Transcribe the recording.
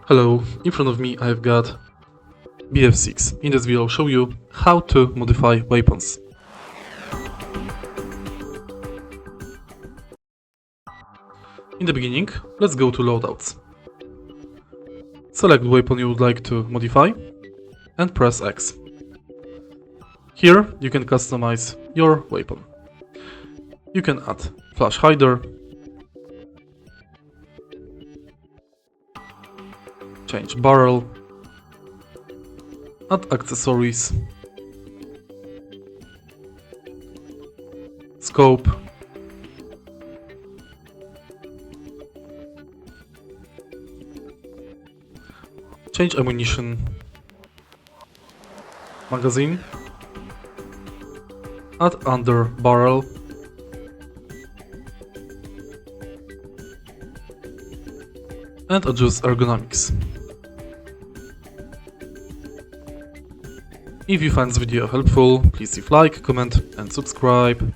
Hello, in front of me I've got BF6. In this video I'll show you how to modify weapons. In the beginning, let's go to Loadouts. Select the weapon you would like to modify and press X. Here you can customize your weapon. You can add flash hider, change barrel, add accessories, scope, change ammunition, magazine, add underbarrel, and adjust ergonomics. If you find this video helpful, please leave like, comment and subscribe.